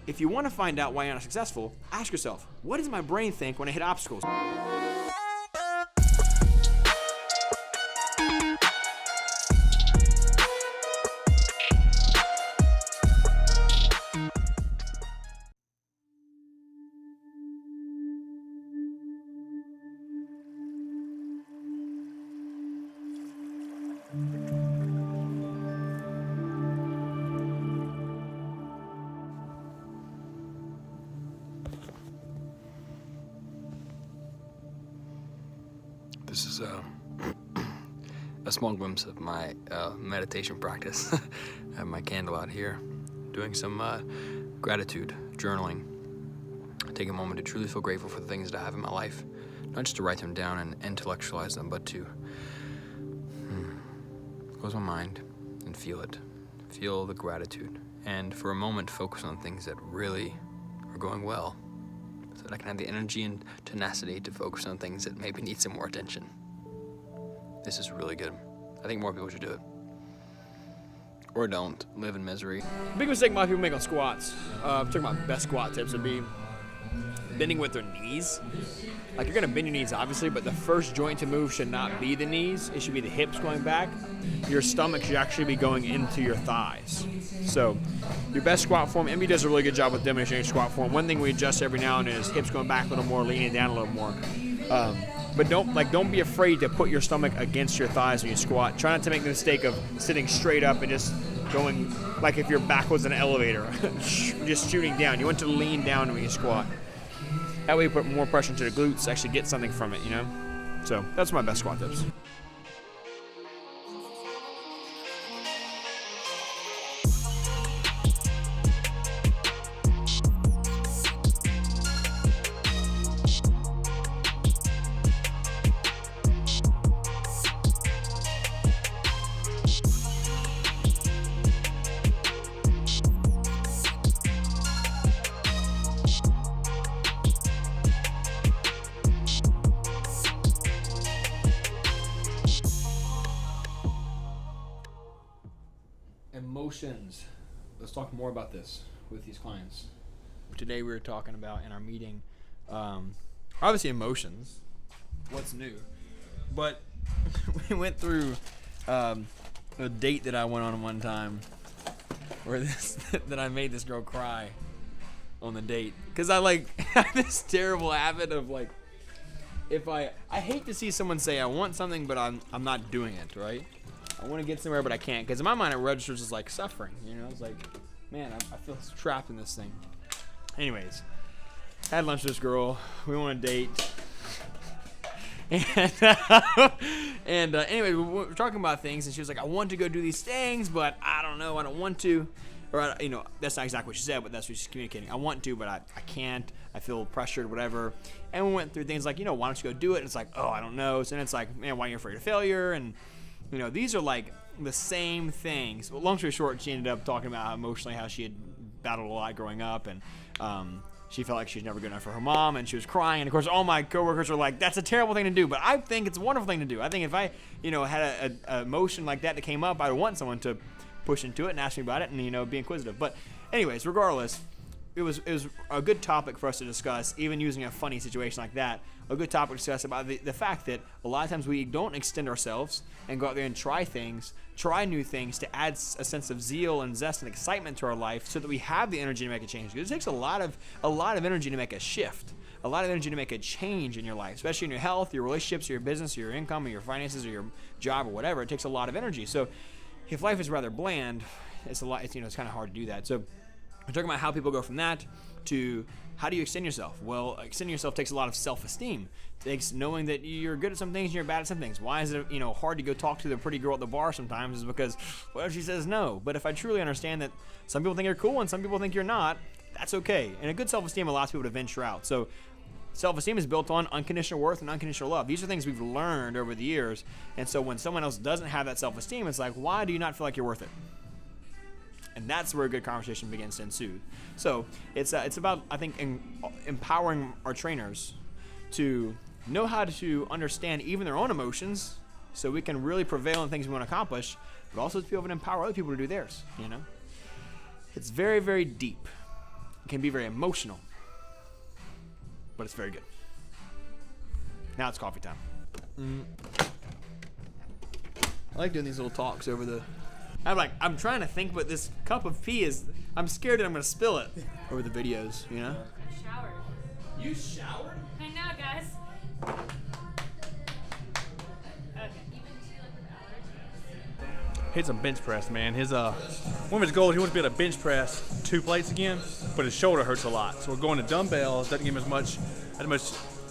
if you want to find out why you're not successful, ask yourself, what does my brain think when I hit obstacles? This is a small glimpse of my meditation practice. I have my candle out here, doing some gratitude journaling. Take a moment to truly feel grateful for the things that I have in my life, not just to write them down and intellectualize them, but to close my mind and feel it. Feel the gratitude, and for a moment focus on things that really are going well, so that I can have the energy and tenacity to focus on things that maybe need some more attention. This is really good. I think more people should do it. Or don't. Live in misery. Big mistake a lot of people make on squats. Talking about best squat tips would be bending with their knees. Like, you're gonna bend your knees obviously, but the first joint to move should not be the knees. It should be the hips going back. Your stomach should actually be going into your thighs. So your best squat form, MB does a really good job with demonstrating squat form. One thing we adjust every now and then is hips going back a little more, leaning down a little more. But don't be afraid to put your stomach against your thighs when you squat. Try not to make the mistake of sitting straight up and just going like if your back was an elevator, just shooting down. You want to lean down when you squat. That way you put more pressure into the glutes, actually get something from it, you know? So that's my best squat tips. Emotions. Let's talk more about this with these clients. Today we were talking about in our meeting, obviously emotions, what's new, but we went through a date that I went on one time where that I made this girl cry on the date because I have this terrible habit of if I hate to see someone say I want something but I'm not doing it, right? I want to get somewhere, but I can't. Because in my mind, it registers as like suffering. You know, it's like, man, I feel trapped in this thing. Anyways, had lunch with this girl. We went on a date. And anyway, we were talking about things, and she was like, I want to go do these things, but I don't know. I don't want to. Or, that's not exactly what she said, but that's what she's communicating. I want to, but I can't. I feel pressured, whatever. And we went through things like, why don't you go do it? And it's like, oh, I don't know. So then it's like, man, why are you afraid of failure? And these are like the same things. Well, long story short, she ended up talking about how she had battled a lot growing up, and she felt like she was never good enough for her mom, and she was crying. And of course, all my coworkers were like, "That's a terrible thing to do," but I think it's a wonderful thing to do. I think if I, had a emotion like that came up, I'd want someone to push into it and ask me about it, and be inquisitive. But anyways, regardless, it was a good topic for us to discuss, even using a funny situation like that. A good topic to discuss about the fact that a lot of times we don't extend ourselves and go out there and try new things to add a sense of zeal and zest and excitement to our life so that we have the energy to make a change. Because it takes a lot of energy to make a shift, a lot of energy to make a change in your life, especially in your health, your relationships, your business, your income, or your finances, or your job, or whatever. It takes a lot of energy. So if life is rather bland, it's kind of hard to do that. So we're talking about how people go from that to how do you extend yourself? Well, extending yourself takes a lot of self-esteem. It takes knowing that you're good at some things and you're bad at some things. Why is it hard to go talk to the pretty girl at the bar sometimes? Is because what if she says no? But if I truly understand that some people think you're cool and some people think you're not, that's okay. And a good self-esteem allows people to venture out. So self-esteem is built on unconditional worth and unconditional love. These are things we've learned over the years. And so when someone else doesn't have that self-esteem, it's like, why do you not feel like you're worth it? And that's where a good conversation begins to ensue. So it's about, I think, empowering our trainers to know how to understand even their own emotions so we can really prevail in things we want to accomplish, but also to be able to empower other people to do theirs, It's very, very deep. can be very emotional, but it's very good. Now it's coffee time. I like doing these little talks over the. I'm trying to think what this cup of tea is. I'm scared that I'm gonna spill it over the videos, you know? I showered. You showered? I know, guys. Okay. Hit some bench press, man. His one of his goals, he wants to be able to bench press 2 plates again, but his shoulder hurts a lot. So we're going to dumbbells. Doesn't give him as much.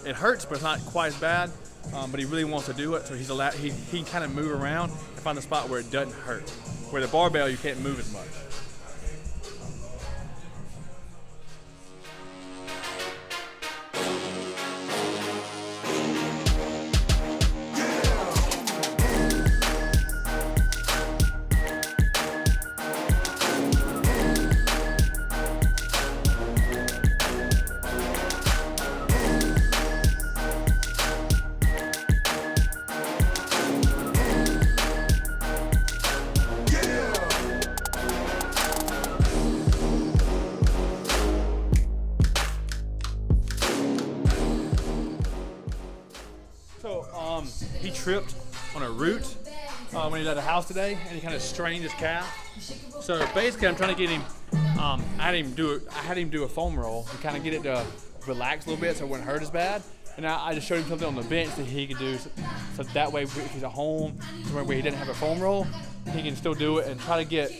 It hurts, but it's not quite as bad. But he really wants to do it, so he can kind of move around and find the spot where it doesn't hurt. Where the barbell, you can't move as much. So he tripped on a root when he was at the house today, and he kind of strained his calf. So basically, I'm trying to get him. I had him do a foam roll to kind of get it to relax a little bit, so it wouldn't hurt as bad. And I just showed him something on the bench that he could do, so that way, if he's at home, somewhere where he didn't have a foam roll, he can still do it and try to get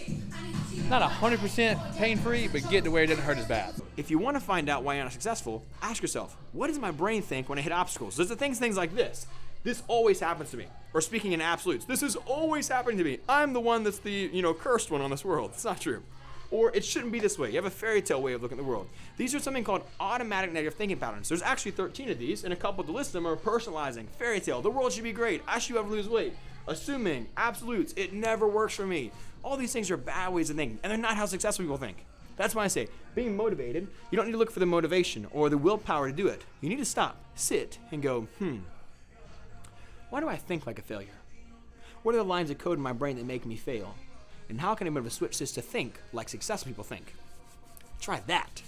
not 100% pain-free, but get to where it doesn't hurt as bad. If you want to find out why you're not successful, ask yourself, what does my brain think when I hit obstacles? Does it think things like this? This always happens to me. Or speaking in absolutes, this is always happening to me. I'm the one that's the, cursed one on this world. It's not true. Or it shouldn't be this way. You have a fairy tale way of looking at the world. These are something called automatic negative thinking patterns. There's actually 13 of these, and a couple to list them are personalizing, fairy tale, the world should be great, I should ever lose weight, assuming, absolutes, it never works for me. All these things are bad ways of thinking, and they're not how successful people think. That's why I say, being motivated, you don't need to look for the motivation or the willpower to do it. You need to stop, sit, and go, why do I think like a failure? What are the lines of code in my brain that make me fail? And how can I be able to switch this to think like successful people think? Try that.